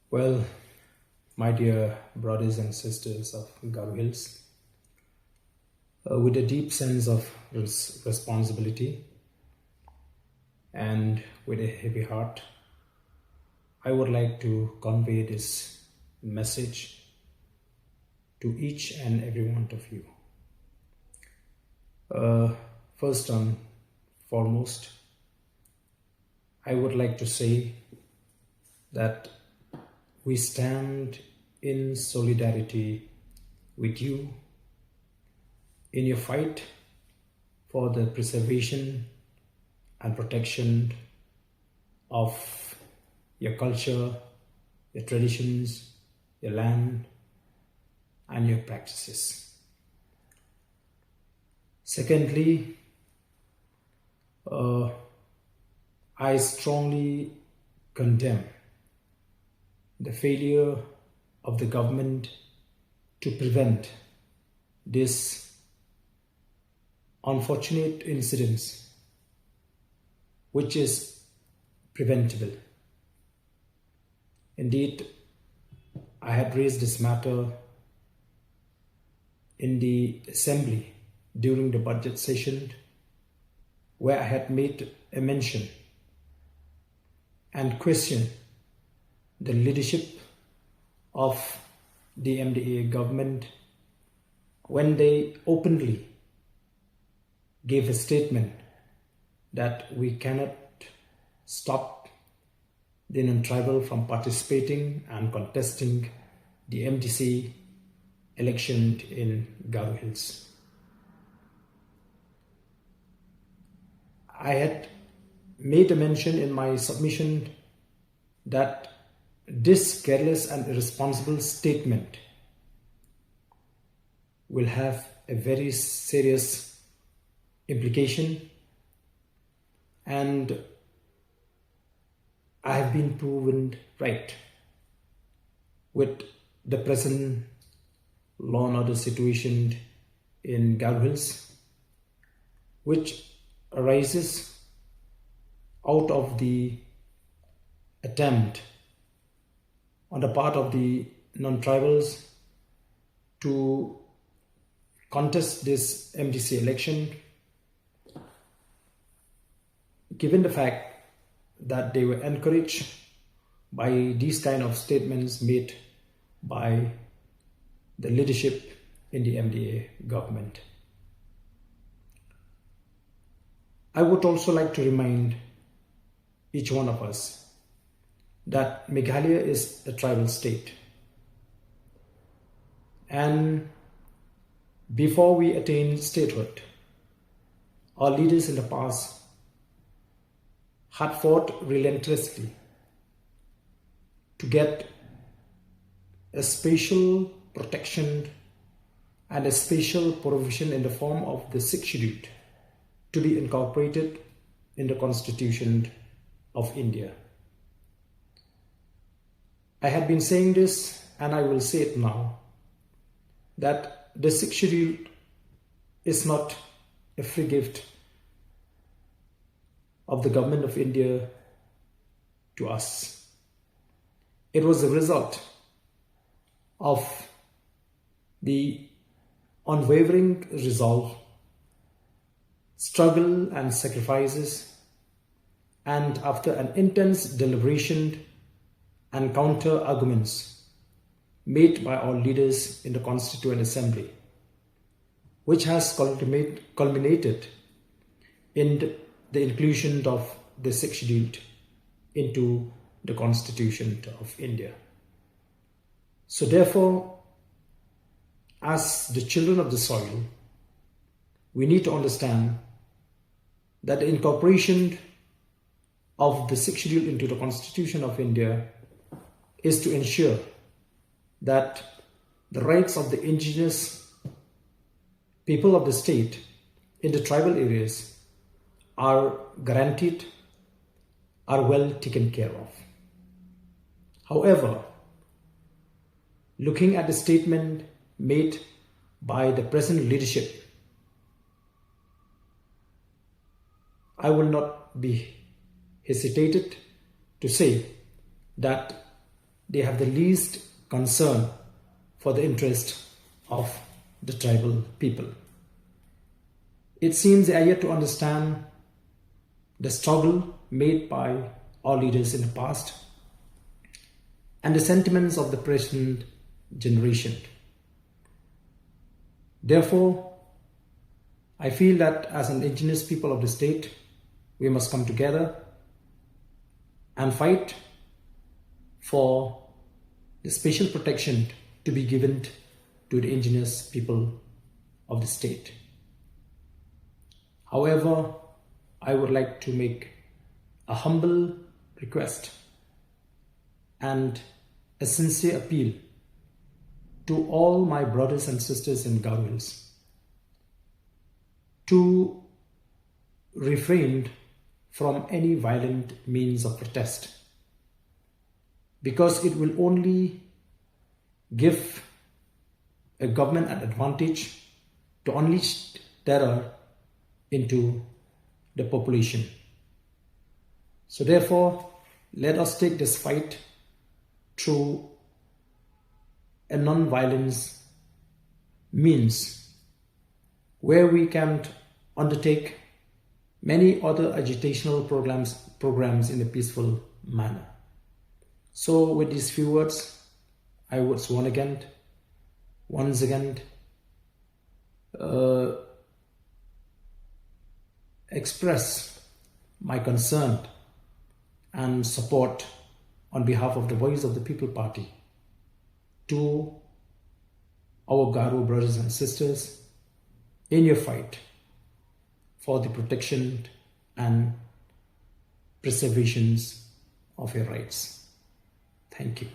Well, my dear brothers and sisters of Garo Hills, with a deep sense of responsibility and with a heavy heart, I would like to convey this message to each and every one of you. First and foremost, I would like to say that we stand in solidarity with you in your fight for the preservation and protection of your culture, your traditions, your land, and your practices. Secondly, I strongly condemn the failure of the government to prevent these unfortunate incidents, which is preventable. Indeed, I had raised this matter in the assembly during the budget session, where I had made a mention and questioned the leadership of the MDA government when they openly gave a statement that we cannot stop the non-tribal from participating and contesting the MDC election in Garo Hills. I had made a mention in my submission that this careless and irresponsible statement will have a very serious implication, and I have been proven right with the present law and order situation in Garo Hills, which arises out of the attempt on the part of the non-tribals to contest this MDC election, given the fact that they were encouraged by these kind of statements made by the leadership in the MDA government. I would also like to remind each one of us that Meghalaya is a tribal state, and before we attain statehood, our leaders in the past had fought relentlessly to get a special protection and a special provision in the form of the 6th schedule to be incorporated in the Constitution of India. I had been saying this, and I will say it now, that the 6th schedule is not a free gift of the government of India to us. It was a result of the unwavering resolve, struggle and sacrifices, and after an intense deliberation and counter arguments made by our leaders in the Constituent Assembly, which has culminated in the inclusion of the 6th schedule into the Constitution of India. So therefore, as the children of the soil, we need to understand that the incorporation of the 6th schedule into the Constitution of India is to ensure that the rights of the indigenous people of the state in the tribal areas are guaranteed, are well taken care of. However, looking at the statement made by the present leadership, I will not be hesitated to say that they have the least concern for the interest of the tribal people. It seems they are yet to understand the struggle made by our leaders in the past and the sentiments of the present generation. Therefore, I feel that as an indigenous people of the state, we must come together and fight for the special protection to be given to the indigenous people of the state. However, I would like to make a humble request and a sincere appeal to all my brothers and sisters in Garo Hills to refrain from any violent means of protest, because it will only give a government an advantage to unleash terror into the population. So therefore, let us take this fight through a non-violence means, where we can undertake many other agitational programs in a peaceful manner. So with these few words, I would once again express my concern and support on behalf of the Voice of the People Party to our Garo brothers and sisters in your fight for the protection and preservations of your rights. Thank you.